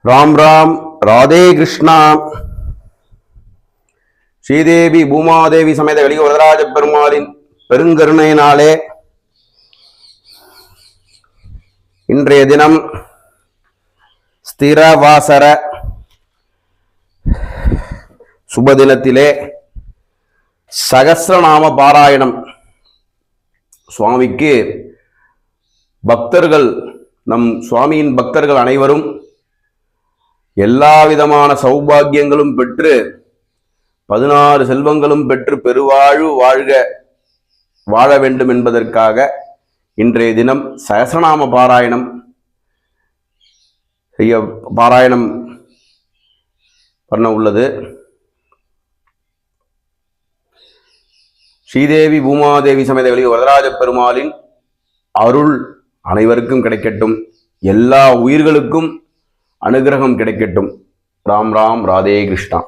ராம் ராம். ராதே கிருஷ்ணா. ஸ்ரீதேவி பூமாதேவி சமேத வெளி வரதராஜ பெருமாளின் பெருங்கருணையினாலே இன்றைய தினம் ஸ்திரவாசர சுபதினத்திலே சகஸ்ரநாம பாராயணம் சுவாமிக்கு பக்தர்கள், நம் சுவாமியின் பக்தர்கள் அனைவரும் எல்லா விதமான சௌபாகியங்களும் பெற்று 16 செல்வங்களும் பெற்று பெருவாழ்வு வாழ வேண்டும் என்பதற்காக இன்றைய தினம் சகஸ்ரநாம பாராயணம் பண்ண உள்ளது. ஸ்ரீதேவி பூமாதேவி சமேத வெளி வரதராஜ பெருமாளின் அருள் அனைவருக்கும் கிடைக்கட்டும், எல்லா உயிர்களுக்கும் அனுகிரகம் கிடைக்கட்டும். ராம் ராம். ராதே கிருஷ்ணா.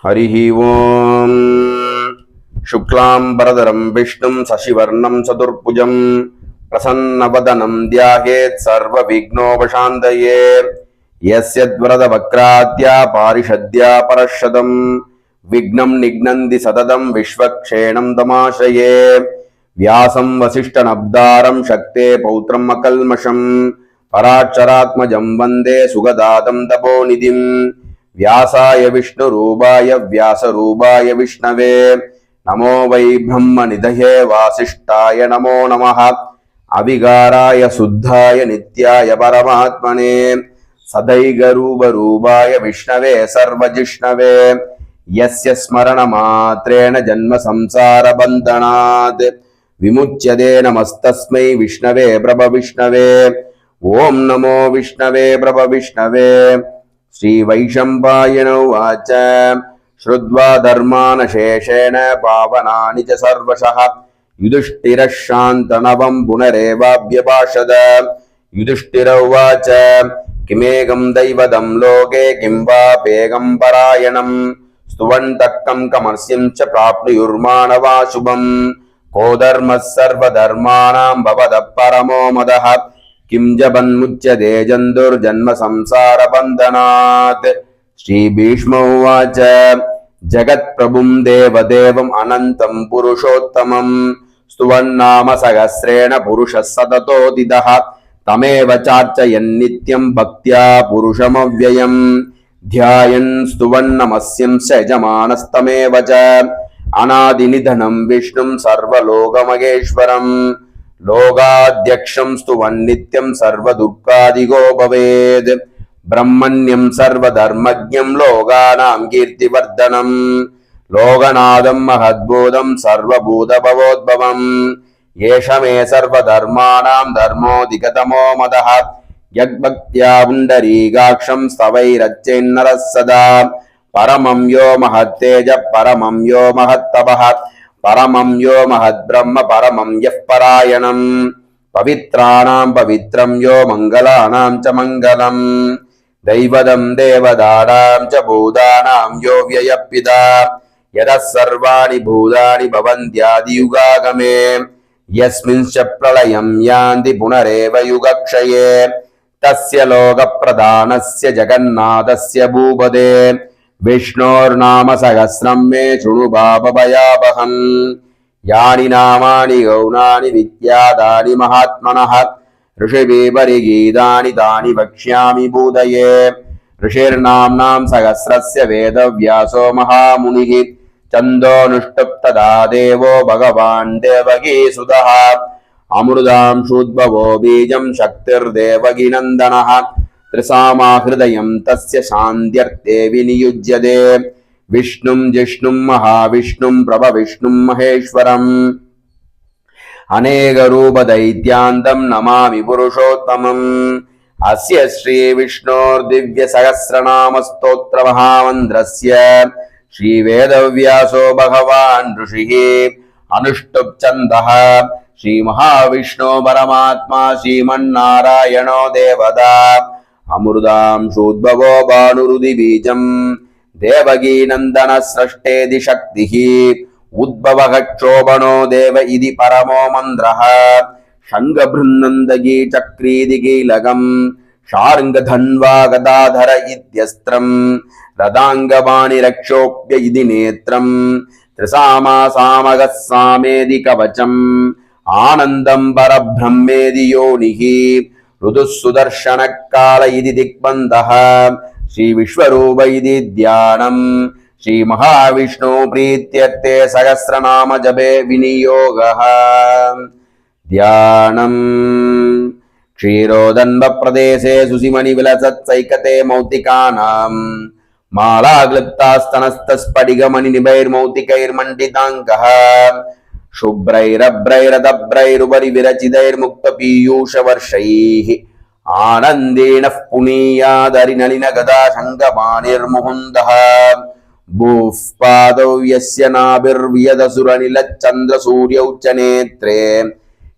ஹரிஹி ஓம். சுக்லாம்பரதரம் விஷ்ணும் சசிவர்ணம் சதுர்புஜம் பிரசன்னவதனம் தியாயேத் சர்வ விக்னோபசாந்தயே. யஸ்யத்வரத வக்ராத்யா பாரிஷத்யா பரஷதம் விக்னம் நிக்னந்தி சததம் விஸ்வக்ஷேணம் தமாஷயே. வியாசம் வசிஷ்டநப்தாரம் சக்தே பௌத்ரம் அகல்மஷம் பராட்சராத்மஜம் வந்தே சுகதாதம் தபோநிதிம். வியாசாய விஷ்ணுரூபாய வியாசரூபாய விஷ்ணவே நமோ வை பிரம்ம நிதயே வாசிஷ்டாய நமோ நமः. அவிகாராய சுத்தாய நித்யாய பரமாத்மனே சதைகரூபரூபாய விஷ்ணவே சர்வஜிஷ்ணவே. யஸ்ய ஸ்மரண மாத்ரேண ஜன்ம சம்சார பந்தனாத் விமுச்யதே. நமஸ்தஸ்மை விஷ்ணவே பிரப விஷ்ணவே. ஓம் நமோ விஷ்ணவே பிரப விஷ்ணவே. ஸ்ரீ வைஷம்பாயன உவாச்ச. ஸ்ருத்வா தர்மானசேஷேண பாவனானி ச சர்வசஹ யுதிஷ்டிரः சாந்தநவம் புனரேவாப்யபாஷத. யுதிஷ்டிர உவாச்ச. கிமேகம் தைவதம் லோகே கிம் வா பேகம் பராயணம் ஸ்துவந்தக்கம் கமர்ஸ்யம் ச பிராப்னுயுர்மானவா சுபம். கோ தர்மः சர்வதர்மாணாம் பவதः பரமோ மதः கிம் ஜபன்முச்யதே ஜந்துர்ஜன்ம சம்சார பந்தனாத். ஸ்ரீ பீஷ்ம உவாச்ச. ஜகத் பிரபும் தேவதேவம் அனந்தம் புருஷோத்தமம் ஸ்துவன்னாம சகஸ்ரேண புருஷः சததோதிதः தமேவ சார்ச்சயன் நித்யம் பக்த்யா புருஷமவ்யயம். த்யாயன் ஸ்துவன்னமஸ்யம் யஜமானஸ்தமேவ ச அநாதிநிதனம் விஷ்ணும் சர்வலோகமகேஸ்வரம். லோகாத்யக்ஷம் ஸ்துவன் நித்யம் சர்வதுர்காதிகோ பவேத். பிரம்மண்யம் சர்வதர்மஜ்ஞம் லோகானாம் கீர்த்திவர்தனம். லோகநாதம் மகத்பூதம் சர்வபூதபவோத்பவம். ஏஷமே சர்வதர்மாணாம் தர்மோதிகதமோ மதः. யக்பக்த்யா புண்டரீகாக்ஷம் ஸ்தவைரச்சேன்னரः சதா. பரமம் யோ மஹத்தேஜ பரமம் யோ மஹத்தபः பரமம் யோ மஹத் பிரம்ம பரமம் யப் பராயணம். பவித்ராணாம் பவித்ரம் யோ மங்களானாம் ச மங்களம். தைவதம் தேவதானாம் ச பூதானாம் யோ வ்யயப்பிதா. யதः சர்வாணி பூதானி பவந்த்யாதியுகாகமே. யஸ்மின்ச்ச பிரளயம் யாந்தி புனரேவ யுகக்ஷயே. தஸ்ய லோகப்பிரதானஸ்ய ஜகந்நாதஸ்ய பூபதே. விஷ்ணோர்நாம சகஸ்ரம் மே சுணு பாபபயாபகம். யானி நாமானி கௌனானி வித்யாதானி மகாத்மனः ரிஷிபிः பரிகீதானி தானி வக்ஷ்யாமி பூதயே. ரிஷிர்நாம்னாம் சகஸ்ரஸ்ய வேதவ்யாசோ மகாமுனிः சந்தோனுஷ்டுப் ததா தேவோ பகவான் தேவகீசுதः. அமிர்தாம்சூத்பவோ பீஜம் சக்திர்தேவகி நந்தனः. திரிசாமா ஹிருதயம் தஸ்ய சாந்த்யர்த்தே விநியுஜ்யதே. விஷ்ணும் ஜிஷ்ணும் மகாவிஷ்ணும் பிரபவிஷ்ணும் மகேஸ்வரம். அநேக ரூப தைத்யாந்தம் நமாமி புருஷோத்தமம். அஸ்ய ஸ்ரீ விஷ்ணோர் திவ்ய சகஸ்ரநாம ஸ்தோத்ர மகாமந்திரஸ்ய ஸ்ரீ வேதவ்யாசோ பகவான் ரிஷிஹி அனுஷ்டுப் சந்தः. ஸ்ரீ மகாவிஷ்ணோ பரமாத்மா ஸ்ரீமன்னாராயணோ தேவதா. அமிர்தாம்சூத்பவோ பானுருதி பீஜம் தேவகீ நந்தன ஸ்ரஷ்டேதி சக்திः. உத்பவ க்ஷோபணோ தேவ இதி பரமோ மந்திரः. சங்க பிருந்தகி சக்ரீதி கீலகம் शार्ङ्गधन्वा गदाधर इत्यस्त्रम् रदाङ्गवाणि रक्षोप्य इति नेत्रम् त्रिसामासामगः सामेदि कवचम् आनन्दम् परब्रह्मेदि योनिः ऋतुः सुदर्शनकाल इति दिग्बन्धः श्रीविश्वरूप इति ध्यानम् श्रीमहाविष्णु प्रीत्यर्थे सहस्रनाम जपे विनियोगः ध्यानम् क्षीरोदन्ब प्रदेशे सुसिमणि विलसत्सैकते मौक्तिकानाम् मालाग्लुप्तास्तनस्तस्फटिकमणि निभैर्मौक्तिकैर्मण्डिताङ्कः शुभ्रैरभ्रैरदभ्रैरुपरि विरचितैर्मुक्तपीयूषवर्षैः आनन्देनः पुनीयादरिनलिन गदा शङ्खपाणिर्मुकुन्दः भूः पादौ यस्य नाभिर्वियदसुरनिलच्चन्द्रसूर्यौ च नेत्रे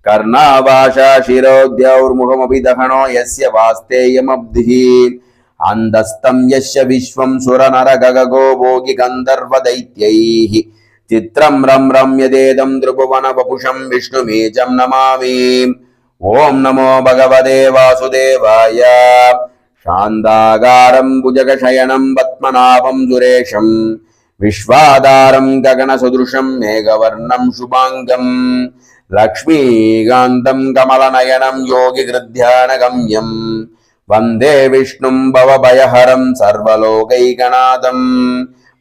कर्णावाशा शिरोद्यौर्मुखमपि दहनो यस्य वास्तेयमब्धिः अन्धस्तं यस्य विश्वं सुरनरगगगो भोगि गन्धर्वदैत्यैः चित्रं रम्यतेदं द्रुपवनवपुषं विष्णुमीचं नमामि ॐ नमो भगवते वासुदेवाय शान्ताकारं भुजगशयनं पद्मनाभं सुरेशं विश्वाधारं गगनसदृशं मेघवर्णं शुभाङ्गं लक्ष्मीकान्तं कमलनयनं योगिहृद्यानगम्यं वन्दे विष्णुं भवभयहरं सर्वलोकैकनाथं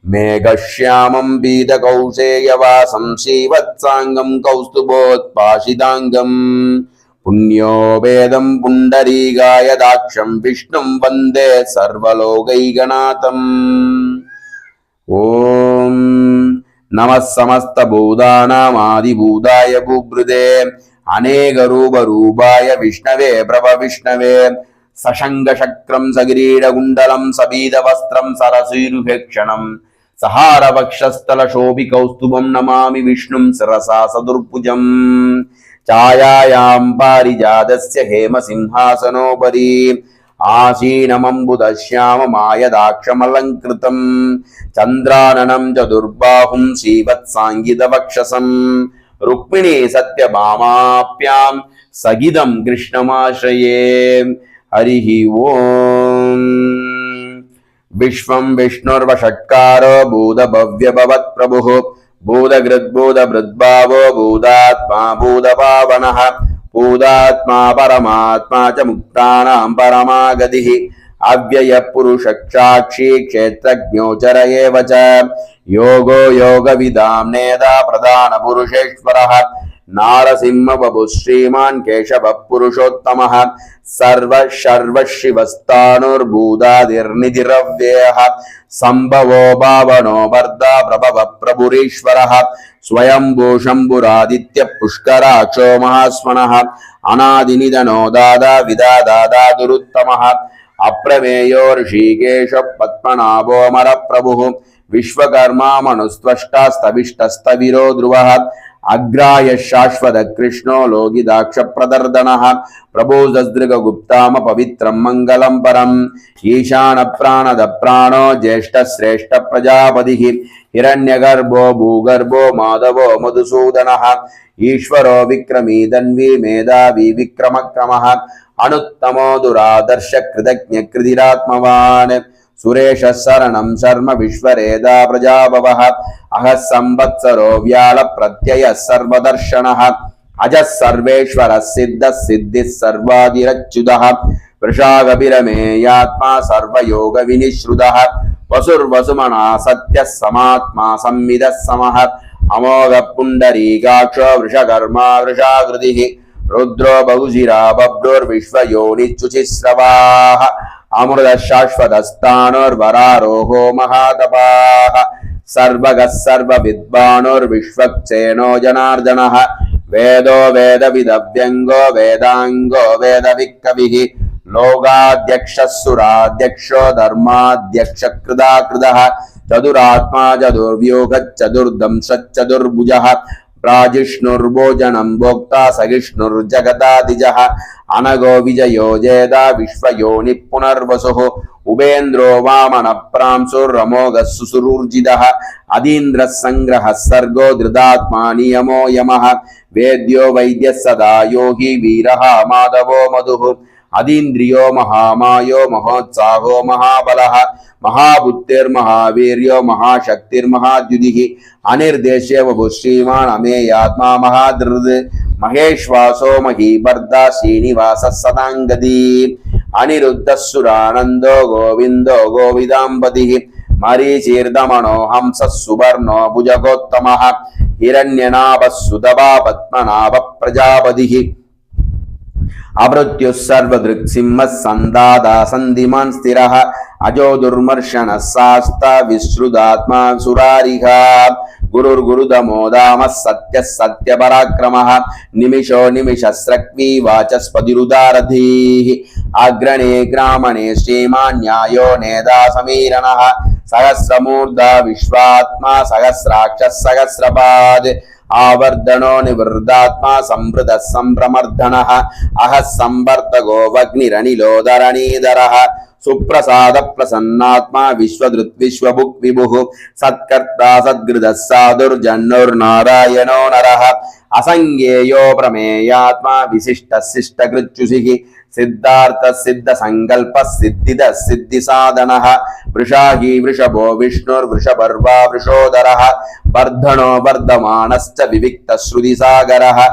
मेघश्यामं पीतकौशेयवासं श्रीवत्साङ्गं कौस्तुभोत्पाशिताङ्गं पुण्यो वेदं पुण्डरीकाय दाक्षं विष्णुं वन्दे सर्वलोकैकनाथम् ॐ नमः समस्तभूतानामादिभूताय भूभृते अनेकरूपरूपाय विष्णवे प्रभविष्णवे सशङ्खचक्रं सकिरीटकुण्डलं सबीतवस्त्रं सरसीरुहेक्षणं सहारवक्षस्थलशोभिकौस्तुभं नमामि विष्णुं शिरसा सदुर्भुजम् छायायां पारिजातस्य हेमसिंहासनोपरि आसीनमम्बुदश्याममायदाक्षमलङ्कृतं चन्द्राननं चतुर्बाहुं श्रीवत्साङ्गितवक्षसं रुक्मिणी सत्यभामाप्यां सगिदं कृष्णमाश्रये हरिः ॐ विश्वं विष्णुर्वषट्कारो भूतभव्यभवत्प्रभुः भूतकृद्भूतभृद्भावो भूतात्मा भूतपावनः भूतात्मा परमात्मा च मुक्तानां परमागतिः अव्ययपुरुषसाक्षी क्षेत्रज्ञोचर एव च योगो योगविदां नेता प्रधानपुरुषेश्वरः नारसिंहबभुः श्रीमान् केशवः पुरुषोत्तमः सर्वशिवस्तानुर्भूतादिर्निधिरव्ययः सम्भवो भावनो वर्धा प्रभवः प्रभुरीश्वरः स्वयंभू शम्भुरादित्यः पुष्कराक्षो महास्मनः अनादिनिधनो दादा विदादा दुरुत्तमः अप्रमेयो ऋषिकेश पद्मनाभो अमरप्रभुः विश्वकर्मा मनुस्त्वष्टा स्तविष्टस्तविरो ध्रुवः अग्राय शाश्वत कृष्णो लोकिदाक्ष प्रदर्दनः प्रभो दस्दृगगुप्ताम पवित्रं मंगलं परम् ईशान प्राणद प्राणो ज्येष्ठ श्रेष्ठ प्रजापतिः हिरण्यगर्भो भूगर्भो माधवो मधुसूदनः ईश्वरो विक्रमी धन्वी मेधावी विक्रमक्रमः अनुत्तमो दुरादर्श कृतज्ञ कृतिरात्मवान् सुरेश शरणं शर्म विश्वरेदा प्रजाभवः अह संवत्सरो व्याल प्रत्यय सर्वदर्शनः अजः सर्वेश्वर सिद्ध सिद्धि सर्वादिरच्युतः वृषागभिरमेयात्मा सर्वयोग विनिश्रुतः वसुर्वसुमना सत्य समात्मा संविदः समः अमोघ पुंडरीकाक्ष वृषकर्मा वृषाकृतिः रुद्रो बहुशिरा बभ्रुर्विश्वयोनिच्युचिस्रवाः अमृत शाश्वतस्तानुर्वरारोहो महातपाः सर्वगः सर्वविद्वानुर्विश्वक्सेनो जनार्दनः वेदो वेदविदव्यङ्गो वेदाङ्गो वेदविक्कविः लोकाध्यक्षः सुराध्यक्षो धर्माध्यक्षकृदाकृतः चतुरात्मा चतुर्व्यूहश्चतुर्दंशश्चतुर्भुजः प्राजिष्णुर्भोजनं भोक्ता सहिष्णुर्जगदादिजः अनगो विजयो जेदा विश्वयोनि पुनर्वसुः उपेन्द्रो वामन प्रांशुरमोघः सुसुरूर्जितः अदीन्द्रः संग्रहः सर्गो धृतात्मा नियमो यमः वेद्यो वैद्यः सदा योगी वीरः माधवो मधुः அதீந்திரியோ மகாமாயோ மகோத்சாகோ மகாபலः महाबुद्धिर्महावीर्यो महाशक्तिर्महाद्युतिः अनिर्देश्य वपुः श्रीमान् अमेयात्मा महाधृद् महेश्वासो महीपर्दा श्रीनिवासः सदाङ्गदी अनिरुद्धः सुरानन्दो गोविन्दो गोविदाम्बतिः मरीचीर्दमनो हंसः सुवर्णो भुजगोत्तमः हिरण्यनाभः सुतपा पद्मनाभः प्रजापतिः अमृत्युः सर्वदृक्सिंहः सन्दाता सन्धिमान् स्थिरः अजो दुर्मर्शनः शास्ता विश्रुतात्मा सुरारिः गुरुर्गुरुदमोदामः सत्यः सत्यपराक्रमः निमिषो निमिषस्रक्वी वाचस्पतिरुदारधीः अग्रणे ग्रामणे श्रीमान् न्यायो नेता समीरणः सहस्रमूर्धा विश्वात्मा सहस्राक्षः सहस्रपाद आवर्धनो निवृद्धात्मा संवृतः संप्रमर्दनः अहः संवर्तको वग्निरनिलोदरणीधरः सुप्रसाद प्रसन्नात्मा विश्वधृत् विश्वभुक् विभुः सत्कर्ता सद्गृतः साधुर्जन्नुर्नारायणो नरः असंज्ञेयो प्रमेयात्मा विशिष्टः शिष्टकृच्युषिः सिद्धार्थ सिद्ध संकल्प सिद्धिद सिद्धि साधनः वृषाही वृषभो विष्णुर्वृषभर्वा वृषोदरः वर्धनो वर्धमानश्च विविक्त श्रुति सागरः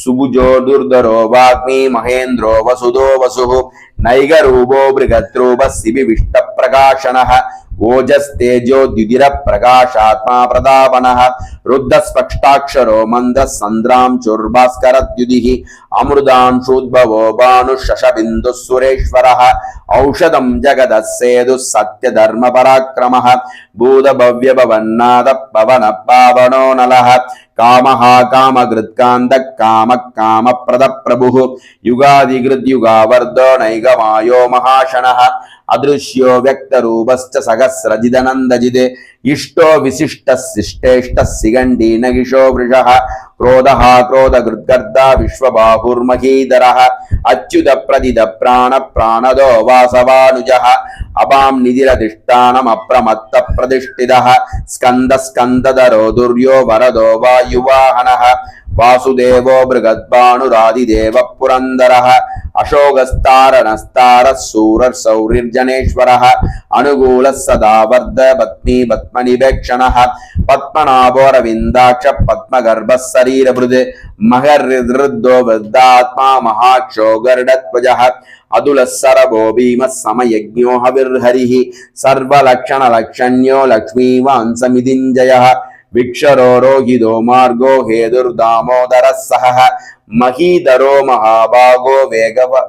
सुभुजो दुर्धरो वाग्मी महेन्द्रो वसुदो वसुः नैगरूपो बृहद्रूपः शिविविष्ट प्रकाशनः ओजस्तेजो द्युतिर प्रकाशात्मा प्रतापनः रुद्धस्पष्टाक्षरो मन्दः सन्द्रांशुर्भास्करद्युतिः अमृतांशुद्भवो भानुशशबिन्दुः सुरेश्वरः औषधं जगदः सेतुः सत्यधर्मपराक्रमः भूतभव्यभवन्नाथः पवनः पावनो नलः कामः कामकृत्कान्तः कामः कामप्रदः प्रभुः युगादिकृद्युगावर्धो नैगमायो महाशनः अदृश्यो व्यक्तरूपश्च सहस्रजिदनन्दजिदे इष्टो विशिष्टः शिष्टेष्टः सिगण्डी नगिशो वृषः क्रोधः क्रोधकृद्गर्दा विश्वबाहुर्महीधरः अच्युत प्रदिद प्राण प्राणदो वासवानुजः अपां निधिरधिष्ठानमप्रमत्त प्रतिष्ठितः स्कन्द स्कन्दधरो दुर्यो वरदो वायुवाहनः वासुदेवो बृहद्भानुरादिदेवः पुरन्दरः अशोकस्तारणस्तारः शूरर्शौरिर्जनेश्वरः अनुकूलः सदा वर्ध पत्नी पद्मनिवेक्षणः पद्मनाभोरविन्दाक्ष पद्मगर्भः शरीरभृद् महर्हृदो वृद्धात्मा महाक्षो गरुडध्वजः अतुलः सरभो भीमः समयज्ञो हविर्हरिः सर्वलक्षणलक्षण्यो लक्ष्मीवांसमिदिञ्जयः विक्षरो रोहितो मार्गो हेतुर्दामोदरः सहः महीधरो महाभागो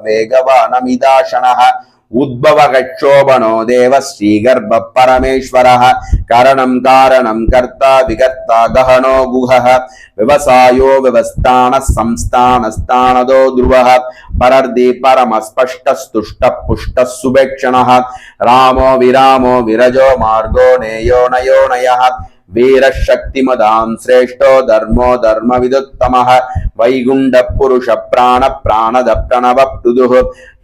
वेगवानमिदाशनः उद्भवगक्षोभनो देवः श्रीगर्भः परमेश्वरः करणं कारणं कर्ता विकर्ता गहनो गुहः व्यवसायो व्यवस्थानः संस्थानस्थानदो ध्रुवः परर्दि परमस्पष्टस्तुष्टः पुष्टः सुभेक्षणः रामो विरामो विरजो मार्गो नेयो नयो नयः वीरशक्तिमदां श्रेष्ठो धर्मो धर्मविदुत्तमः वैकुण्ठ पुरुष प्राण प्राणद प्रणव पृदुः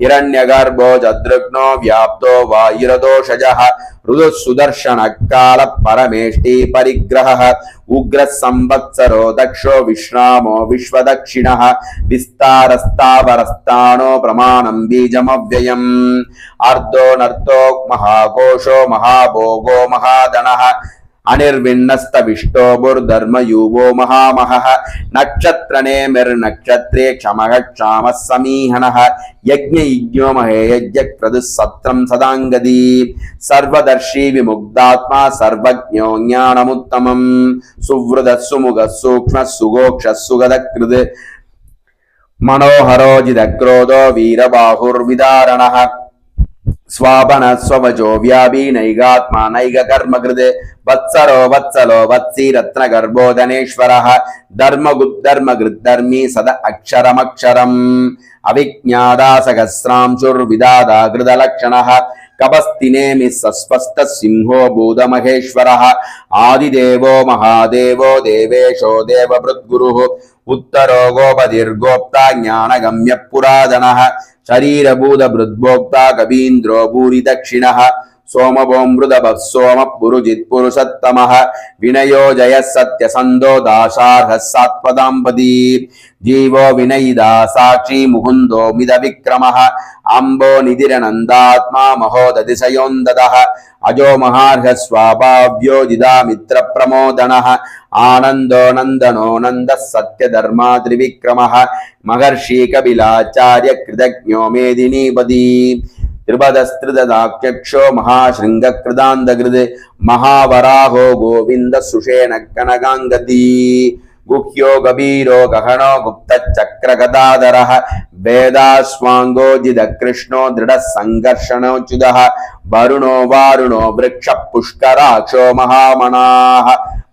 हिरण्यगर्भो जदृग्नो व्याप्तो वायुरदोषजः ऋदुः सुदर्शन काल परमेष्टि परिग्रहः उग्र संवत्सरो दक्षो विश्रामो विश्वदक्षिणः विस्तारस्तावरस्तानो प्रमाणं बीजमव्ययम् अर्धो नर्तो महाकोशो महाभोगो महाधनः अनिर्विन्नस्तविष्टो बुर्धर्मयूवो महामहः नक्षत्रनेमिर्नक्षत्रे क्षमः क्षामः समीहनः यज्ञयज्ञो महेयज्ञक्रतुः सत्रं सदाङ्गदी सर्वदर्शी विमुग्धात्मा सर्वज्ञो ज्ञानमुत्तमम् सुवृतः सुमुखः सूक्ष्मः सुगोक्षः सुगदकृत् मनोहरो जिदक्रोधो वीरबाहुर्विदारणः स्वापन स्ववचो व्यापी नैगात्मा नैग कर्मकृत् वत्सरो वत्सलो वत्सी रत्नगर्भो धनेश्वरः धर्मकृद्धर्मी सद अक्षरमक्षरम् अविज्ञाता सहस्रांशुर्विदाता कृतलक्षणः कपस्तिनेमि सस्पस्त सिंहो भूतमहेश्वरः आदिदेवो महादेवो देवेशो देवभृद्गुरुः उत्तरो गोपतिर्गोप्ता ज्ञानगम्य पुरातनः शरीरभूत भृद्भोक्ता कवीन्द्रो भूरि दक्षिणः सोमभोमृदभ सोम पुरुजित् पुरुषत्तमः विनयो जयः सत्यसन्धो दाशार्हः सात्पदाम्पदी जीवो विनयिदा साक्षी मुकुन्दो मिदविक्रमः अम्बो निधिरनन्दात्मा महोदतिशयोन्ददः अजो महार्हः स्वाभाव्यो जिदामित्रप्रमोदनः आनन्दो नन्दनो नन्दः सत्यधर्मा त्रिविक्रमः महर्षि कपिलाचार्य कृतज्ञो मेदिनीपदी त्रिपदस्त्रिददाक्षो महाशृङ्गकृदान्तकृत् महावराहो गोविन्द सुषेण कनकाङ्गदी गुह्यो गभीरो गहनो गुप्तचक्रगदाधरः वेदाश्वाङ्गो जिदकृष्णो दृढः सङ्घर्षणोच्युतः वरुणो वारुणो वृक्षः पुष्कराक्षो महामनाः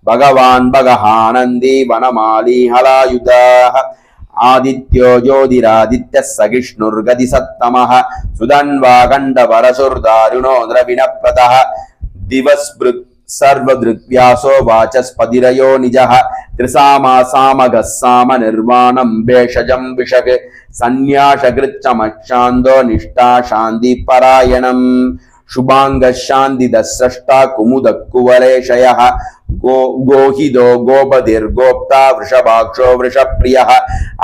भगवान् भगहानन्दी वनमाली हलायुधः आदित्यो ज्योतिरादित्यः सहिष्णुर्गतिसत्तमः सुधन्वागण्डपरशुर्दारुणो द्रविणप्रदः दिवस्पृक् सर्वदृग्व्यासो वाचस्पतिरयो निजः त्रिसामा सामगः साम निर्वाणं भेषजं विषक् सन्न्यासकृच्चमक्षान्दो निष्ठा शान्तिपरायणम् शुभाङ्गः शान्तिदस्रष्टा कुमुदकुवलेशयः गोहिदो गोपतिर्गोप्ता वृषभाक्षो वृषप्रियः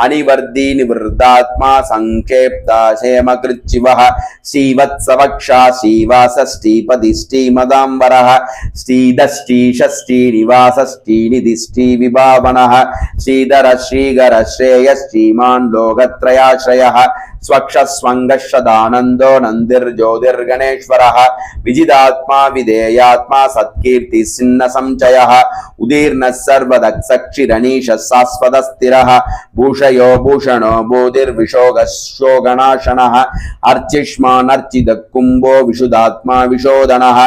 अनिवर्दी निवृद्धात्मा संक्षेप्ता क्षेमकृच्छिवः श्रीवत्सवक्षा श्रीवासश्रीपतिश्रीमदाम्बरः श्रीधश्रीषष्ठीनिवासश्रीनिधिश्रीविभावनः श्रीधर श्रीगर श्रेयः श्रीमान् लोकत्रयाश्रयः स्वक्षस्वङ्गशदानन्दो नन्दिर्ज्योतिर्गणेश्वरः विजितात्मा विधेयात्मा सत्कीर्ति सिन्न संचयः उदीर्णः सर्वदक्षक्षिरणीशः शाश्वतस्थिरः भूषयो भूषणो भूतिर्विशोगशोगनाशनः अर्चिष्मान् अर्चितः कुम्भो विशुदात्मा विशोधनः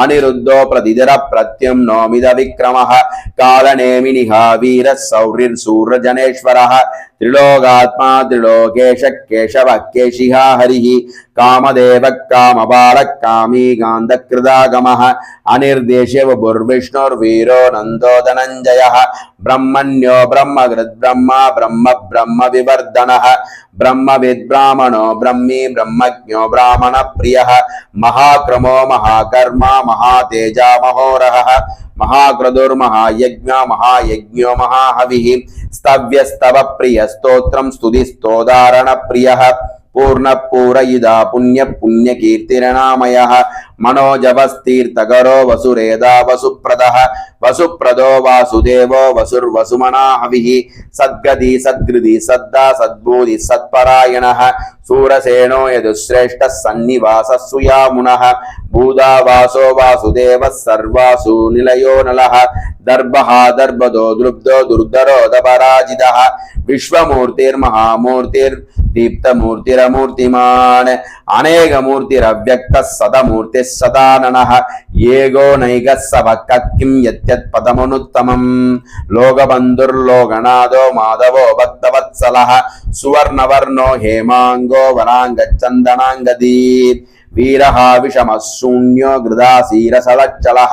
अनिरुद्धो प्रतिधर प्रत्युम्नो मिदविक्रमः कालनेमिनिः वीरः सौरिर्सूर्यजनेश्वरः त्रिलोकात्मा त्रिलोकेश केशवः केशिहा हरिः कामदेव कामबालः कामी गान्धकृदागमः अनिर्देश्य वपुर्विष्णुर्वीरो नन्दो धनञ्जयः ब्रह्मण्यो ब्रह्मकृद्ब्रह्मा ब्रह्म ब्रह्म विवर्धनः ब्रह्मविद् ब्राह्मणो ब्रह्मी ब्रह्मज्ञो ब्राह्मणप्रियः महाक्रमो महाकर्मा महातेजा महोरहः महाक्रतुर्महायज्ञो महायज्ञो महाहविः स्तव्यस्तव प्रिय स्तोत्रं स्तुतिस्तोदारण प्रियः पूर्ण पूरयिदा पुण्य पुण्यकीर्तिरनामयः मनोजवस्तीर्थकरो वसुरेदा वसुप्रदः वसुप्रदो वासुदेवो वसुर्वसुमनाहविः सद्गति सद्गृति सद्दा सद्बूधि सत्परायणः सूरसेनो यदुश्रेष्ठः सन्निवासः सुयामुनः भूदावासो वासुदेवः सर्वासु निलयो नलः दर्भः दर्भदो द्रुब्धो दुर्धरो दपराजितः विश्वमूर्तिर्महामूर्तिर्दीप्तमूर्तिरमूर्तिमान् अनेकमूर्तिरव्यक्तः सदमूर्तिः सदाननः येगो नैकः सभक्कः किं यत्यत् पदमनुत्तमम् लोकबन्धुर्लोकनाथो माधवो भक्तवत्सलः सुवर्णवर्णो हेमाङ्गो वराङ्गचन्दनाङ्गदी वीरः विषमः शून्यो गृदासीरसलच्चलः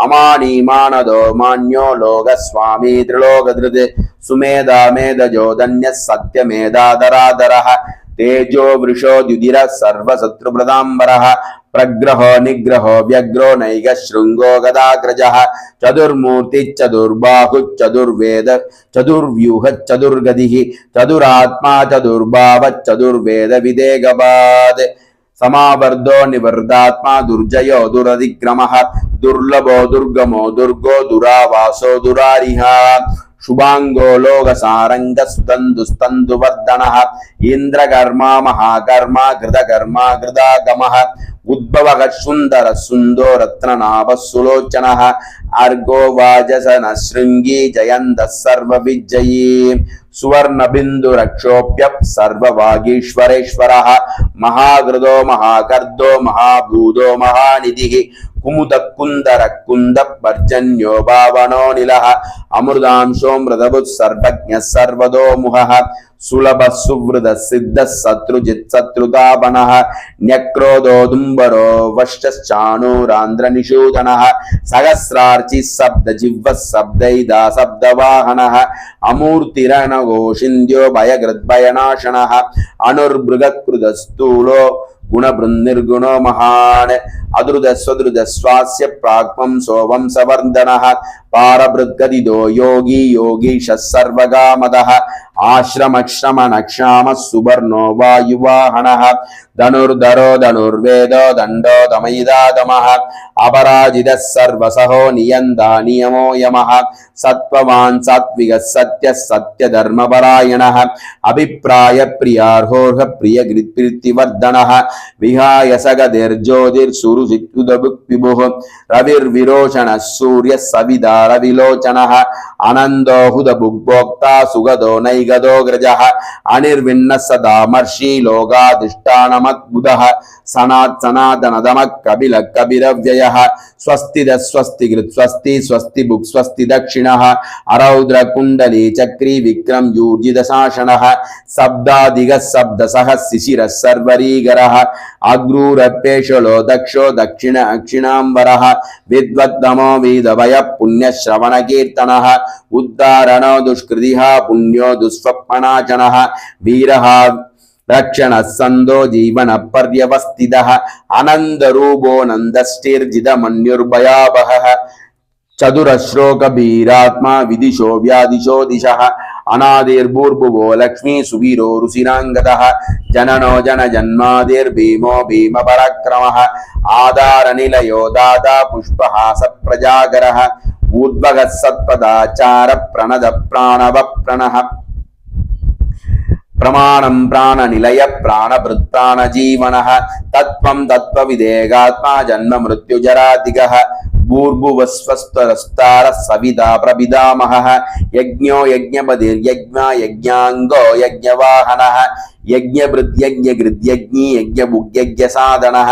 अमानीमानदो मान्यो लोकस्वामी त्रिलोकधृत् सुमेधा मेधजो धन्यः सत्यमेधाधराधरः तेजो वृषो द्युतिरः सर्वशत्रुप्रदाम्बरः प्रग्रहो निग्रहो व्यग्रो नैकः शृङ्गो गदाग्रजः चतुर्मूर्तिश्चतुर्बाहुश्चतुर्वेद चतुर्व्यूहश्चतुर्गतिः चतुरात्मा चतुर्भावश्चतुर्वेद विदेगपात् समावर्धो निवर्धात्मा दुर्जयो दुरधिक्रमः दुर्लभो दुर्गमो दुर्गो दुरावासो दुरारिः शुभांगो लोकसारंग सुतंदुस्तंदुवर्धनः इंद्रकर्मा महाकर्मा कृतकर्मा कृतागमः उद्भवः सुंदर सुंदो रत्ननाभ सुलोचनः अर्गो वाजसन शृंगी जयंत सर्वविजयी सुवर्ण बिंदु रक्षोप्य सर्ववागीश्वरेश्वरः महाकृदो महाकर्दो महाभूतो महानिधिः कुमुद कुंदर कुंद पर्जन्यो भावनो निलः अमृतांशो मृदभुत् सर्वज्ञ सर्वदो मुहः सुलभ सुवृद सिद्ध शत्रुजित् शत्रुतापनः न्यक्रोधोदुम्बरो वश्चाणुरांध्र निषूदनः सहस्रार्चि शब्द जिह्व शब्दैदा शब्दवाहनः अमूर्तिरणघोषिन्द्यो भयकृद्भयनाशनः अनुर्भृगकृत स्थूलो गुणबृन्निर्गुणो महान् अदृदस्वदृदस्वास्य प्राक्वं सोवं सवर्धनः पारभृद्गदिदो योगी योगीशः सर्वगामदः आश्रमक्षमनक्षामः सुवर्णो वायुवाहनः धनुर्धरो धनुर्वेदो दण्डो दमयिदादमः अपराजितः सर्वसहो नियन्ता नियमो यमः सत्त्ववान् सात्विकः सत्यः सत्यधर्मपरायणः अभिप्राय प्रियार्होर्ह प्रियकृत्प्रीतिवर्धनः विहाय सगतिर्ज्योतिर्सुरुचित्युदविभुः रविर्विरोचनः सूर्यः सविता रविलोचनः आनन्दो हुदभुग्भोक्ता सुगदो नैगदो ग्रजः अनिर्विण्णः सदामर्षि लोकाधिष्ठानमद्भुतः सनातनदमः कपिलः कपिरव्ययः स्वस्तिदः स्वस्तिकृत् स्वस्ति स्वस्ति भुक् स्वस्ति दक्षिणः अरौद्र कुण्डली चक्री विक्रम यूर्जितशासनः शब्दादिगः शब्दसः शिशिरः सर्वरीगरः अग्रूरपेशलो दक्षो दक्षिण अक्षिणाम्बरः विद्वद्दमो वेदभय पुण्यश्रवणकीर्तनः उद्धारणो दुष्कृतिः पुण्यो दुःस्वप्नाशनः वीरः रक्षणः सन्दो जीवन पर्यवस्थितः आनन्दरूपो नन्दश्चेर्जितमन्युर्भयावहः चतुरश्लोकबीरात्मा विदिशो व्यादिशो दिशः अनादिर्भूर्भुवो लक्ष्मी सुवीरो रुचिराङ्गतः जननो जनजन्मादिर्भीमो भीमपराक्रमः आधारनिलयो दाता पुष्पहास प्रजागरः ऊर्ध्वगः सत्पदाचार प्रणद प्राणव प्रणः प्रमाणं प्राणनिलय प्राणभृत् प्राणजीवनः तत्त्वं तत्त्वविदेगात्मा जन्म मृत्युजरादिगः भूर्भुवस्वस्तरस्तार सविता प्रपितामहः यज्ञो यज्ञपतिर्यज्ञा यज्ञाङ्गो यज्ञवाहनः यज्ञभृद्यज्ञकृद्यज्ञी यज्ञभुग्यज्ञसाधनः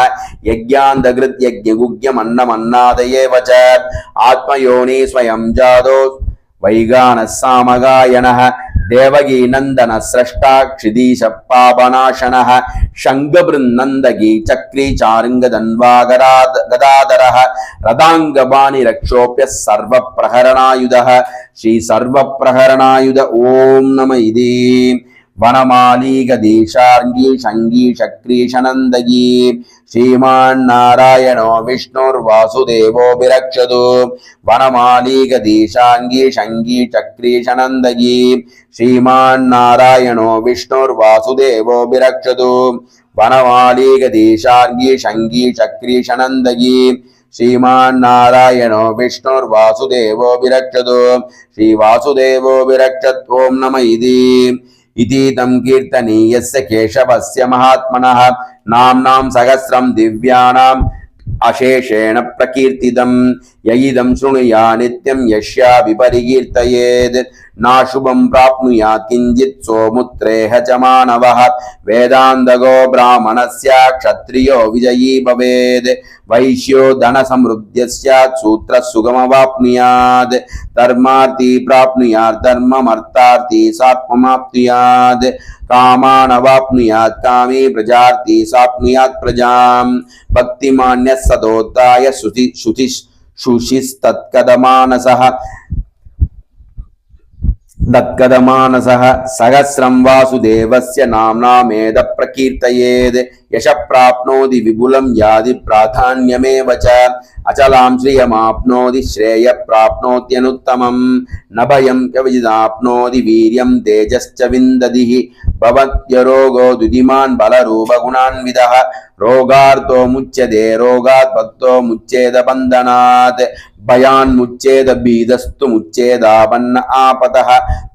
यज्ञान्तकृद्यज्ञगुग्यमन्नमन्नादयेव च आत्मयोनि स्वयं जातो वैगानः सामगायनः देवगी नंदन स्रष्टा क्षिदीश पापनाशनः शंगबृन्नंदगी चक्री चारुंगदन्वा गदाधरः रदांगबाणि रक्षोप्य सर्वप्रहरणायुधः श्री सर्वप्रहरणायुध ओम नम इति वनमाली गदीशार्गी शंगी शक्रीशनंदगी श्रीमान्नारायणो विष्णुर्वासुदेवो विरक्षतु वनमाली गदीशांगी शंगी चक्रीशनंदगी श्रीमान्नारायणो विष्णुर्वासुदेवो विरक्षतु वनमाली गदीशार्गी शंगी चक्रीशनंदगी श्रीमान्नारायणो विष्णुर्वासुदेवो विरक्षतु श्रीवासुदेवो विरक्षत् ओम नम इति तं कीर्तनीयस्य केशवस्य महात्मनः नाम्नां सहस्रं दिव्यानाम् अशेषेण प्रकीर्तितं ययिदं शृणुया नित्यं यस्या विपरिकीर्तयेत् नाशुभं प्राप्नुयात् किञ्चित् सोमुत्रेह च मानवः वेदान्तगो ब्राह्मणस्य क्षत्रियो विजयी भवेत् वैश्यो धनसमृद्ध्यः स्यात् सूत्रः सुगमवाप्नुयात् धर्मार्थी प्राप्नुयात् धर्ममर्थार्थी सात्ममाप्नुयात् कामानवाप्नुयात् कामी प्रजार्थी साप्नुयात् प्रजां भक्तिमान्यः सदोत्थाय शुचिस्तत्कदमानसः दत्कदमानसः सहस्रं वासुदेवस्य नाम्नामेद प्रकीर्तयेत् यश प्राप्नोति विपुलं यादि प्राधान्यमेव च अचलां श्रियमाप्नोति श्रेय प्राप्नोत्यनुत्तमं न भयं कविचिदाप्नोति वीर्यं तेजश्च विन्दतिः भवत्यरोगो द्युतिमान् बलरूपगुणान्वितः रोगार्तो मुच्यते रोगात् भक्तो मुच्येद बन्धनात् भयान् मुच्येद भीदस्तु मुच्येदापन्न आपतः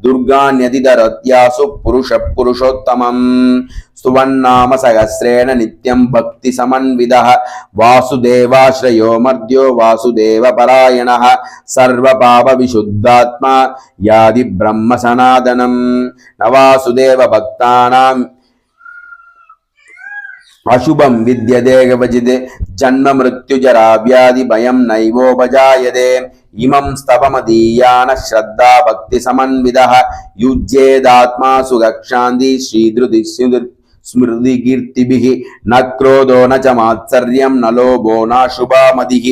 दुर्गान्यतितरत्यासु पुरुषोत्तमं सुवन्नाम सहस्रेण नित्यं भक्ति समन्वितः वासुदेवाश्रयो मर्द्यो वासुदेव परायणः सर्वपाप विशुद्धात्मा यादि ब्रह्म सनातनं न वासुदेव भक्तानां अशुभं विद्यते कवचित् जन्म मृत्युजरा व्याधि भयं नैवोपजायते इमं स्तवमदीयान श्रद्धा भक्ति समन्वितः युज्येदात्मा सुगक्षान्ति श्रीधृति स्मृति कीर्तिभिः न क्रोधो न च मात्सर्यं न लोभो न शुभामतिः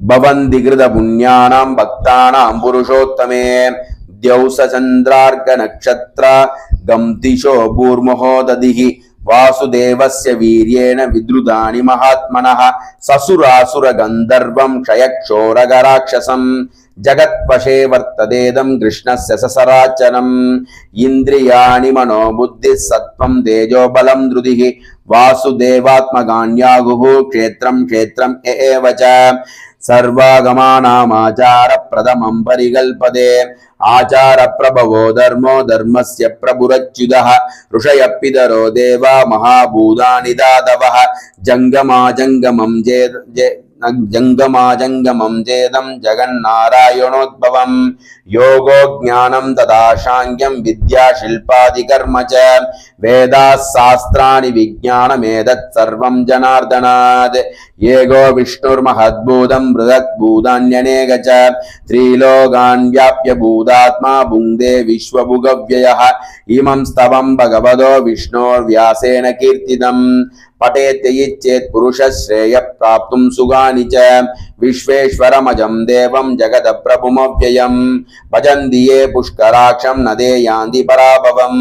भवन्ति कृतपुण्यानां भक्तानां पुरुषोत्तमे द्यौस चन्द्रार्क नक्षत्र गम्तिशो भूर्महोदधिः वासुदेवस्य वीर्येण विद्रुतानि महात्मनः ससुरासुर गन्धर्वं क्षयक्षोरगराक्षसम् जगत्वशे वर्ततेदं कृष्णस्य ससराचरम् इन्द्रियाणि मनोबुद्धिः सत्त्वं तेजो बलं धृतिः वासुदेवात्मकान्याहुः क्षेत्रं क्षेत्रम् एव च सर्वागमानामाचार प्रथमं परिकल्पते आचार प्रभवो धर्मो धर्मस्य प्रभुरच्युतः ऋषयः पितरो देवा महाभूतानि दातवः जङ्गमाजङ्गमं जङ्गमाजङ्गमं चेदं जगन्नारायणोद्भवं योगो ज्ञानं तथा साङ्ख्यं विद्या शिल्पादिकर्म च वेदाः शास्त्राणि विज्ञानमेतत् सर्वं जनार्दनात् येगो विष्णुर्महद्भूतं बृहद्भूतान्यनेक च त्रिलोकान् व्याप्य भूतात्मा भुङ्क्ते विश्वभुगव्ययः इमं स्तवं भगवतो विष्णोर्व्यासेन कीर्तितम् पठेत्ययिच्चेत् पुरुषः श्रेयः प्राप्तुं सुगानि च विश्वेश्वरमजं देवं जगदप्रभुमव्ययं भजन्ति ये पुष्कराक्षं न ते यान्ति पराभवं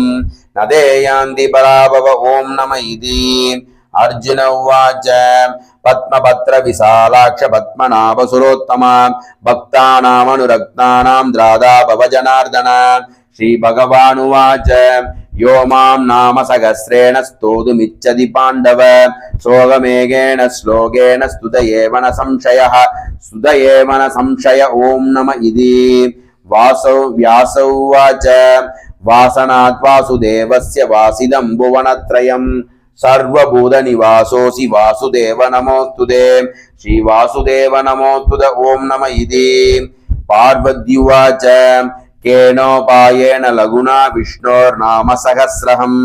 न ते यान्ति पराभव ॐ नमः इति अर्जुन उवाच पद्मपत्र विशालाक्ष पद्मनाभसुरोत्तम भक्तानामनुरक्तानां द्रादा भव जनार्दन श्रीभगवानुवाच यो मां नाम सहस्रेण स्तोतुमिच्छति पाण्डव सोगमेघेन श्लोकेन स्तुत एव न संशयः स्तुत एव न संशय ॐ नमः इति व्यास उवाच वासनात् वासुदेवस्य वासिदं भुवनत्रयम् सर्वभूतनिवासोऽसि वासुदेव नमोऽस्तुते श्रीवासुदेव नमोऽस्तुते ॐ नमः इति पार्वत्युवाच केनोपायेन लघुना विष्णोर्नाम सहस्रहं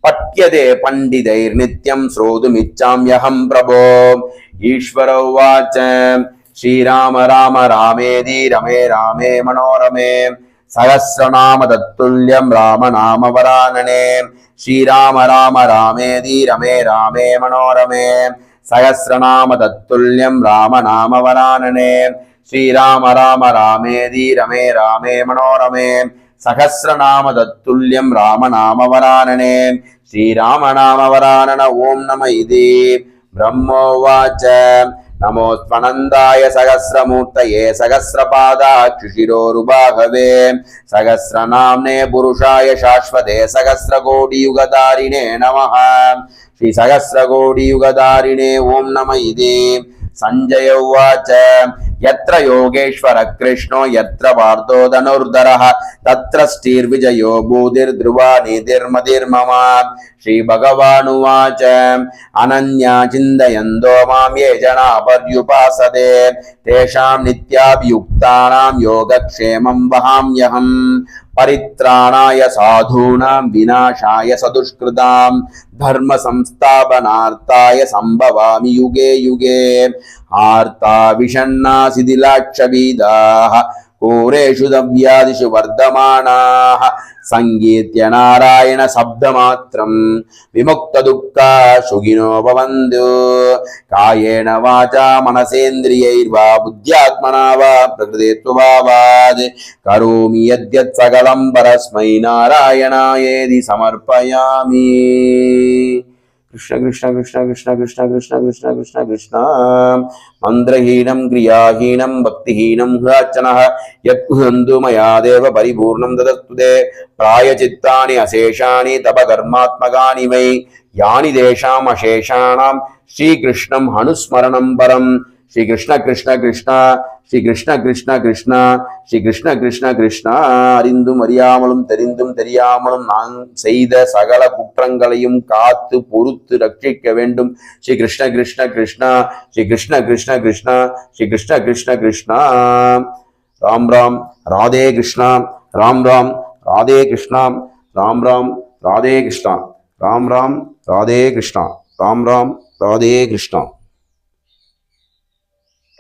पठ्यते पण्डितैर्नित्यं श्रोतुमिच्छाम्यहं प्रभो ईश्वर उवाच श्रीराम राम रामेति रमे रामे मनोरमे सहस्रनाम तत्तुल्यं राम नाम वरानने श्रीराम राम रामेति रमे रामे मनोरमे सहस्रनाम तत्तुल्यं राम नाम वरानने श्रीराम राम रामेति रमे रामे मनोरमे सहस्रनाम तत्तुल्यं राम नाम वरानने श्रीराम नाम वरानन ॐ नमः इति ब्रह्मोवाच नमोऽस्त्वनन्दाय सहस्रमूर्तये सहस्रपादाक्षिशिरोरुबाहवे सहस्रनाम्ने पुरुषाय शाश्वते सहस्रकोटियुगधारिणे नमः श्रीसहस्रकोटियुगधारिणे ॐ नमः इति संजय उवाच यत्र योगेश्वर कृष्णो यत्र पार्थो धनुर्धरः तत्र स्थिर्विजयो भूतिर्ध्रुवा नीतिर्मतिर्मम श्रीभगवानुवाच अनन्या चिन्तयन्तो मां ये जना पर्युपासते तेषां नित्याभियुक्तानां योगक्षेमं वहाम्यहम् परित्राणाय साधूनां विनाशाय सदुष्कृतां धर्म संस्थापनार्थाय संभवामि युगे युगे आर्ता विषण्णा शिथिलाक्षवीदाः कोरेषु दव्यादिषु वर्धमानाः संगीत्य नारायण शब्दमात्रं विमुक्तदुःखा सुखिनो भवन्तु कायेन वाचा मनसेन्द्रियैर्वा बुद्ध्यात्मना वा प्रकृतिस्वभावात् करोमि यद्यत् सकलं परस्मै नारायणायेति समर्पयामि। कृष्ण कृष्ण कृष्ण कृष्ण कृष्ण कृष्ण कृष्ण कृष्ण कृष्ण मंत्रहीनं क्रियाहीनं भक्तिहीनं ह्याचनः यत्कुहन्तु मया देव परिपूर्णं तदस्तुते प्रायचित्तानि अशेषाणि तप कर्मात्मकानि वै यानि तेषाम् अशेषाणां श्रीकृष्णं अनुस्मरणं परम् श्री कृष्ण कृष्ण कृष्ण श्री कृष्ण कृष्ण कृष्ण श्री कृष्ण कृष्ण कृष्ण அறிந்தும் அறியாமலும் தெரிந்தும் தெரியாமலும் நான் செய்த சகல குற்றங்களையும் காத்து பொறுத்து ரட்சிக்க வேண்டும் ஸ்ரீ கிருஷ்ண கிருஷ்ண கிருஷ்ண ஸ்ரீ கிருஷ்ண கிருஷ்ண கிருஷ்ண ஸ்ரீ கிருஷ்ண கிருஷ்ண கிருஷ்ண ராம் ராம் ராதே கிருஷ்ணா ராம் ராம் ராதே கிருஷ்ணா ராம் ராம் ராதே கிருஷ்ணா ராம் ராம் ராதே கிருஷ்ணா ராம் ராம் ராதே கிருஷ்ணா।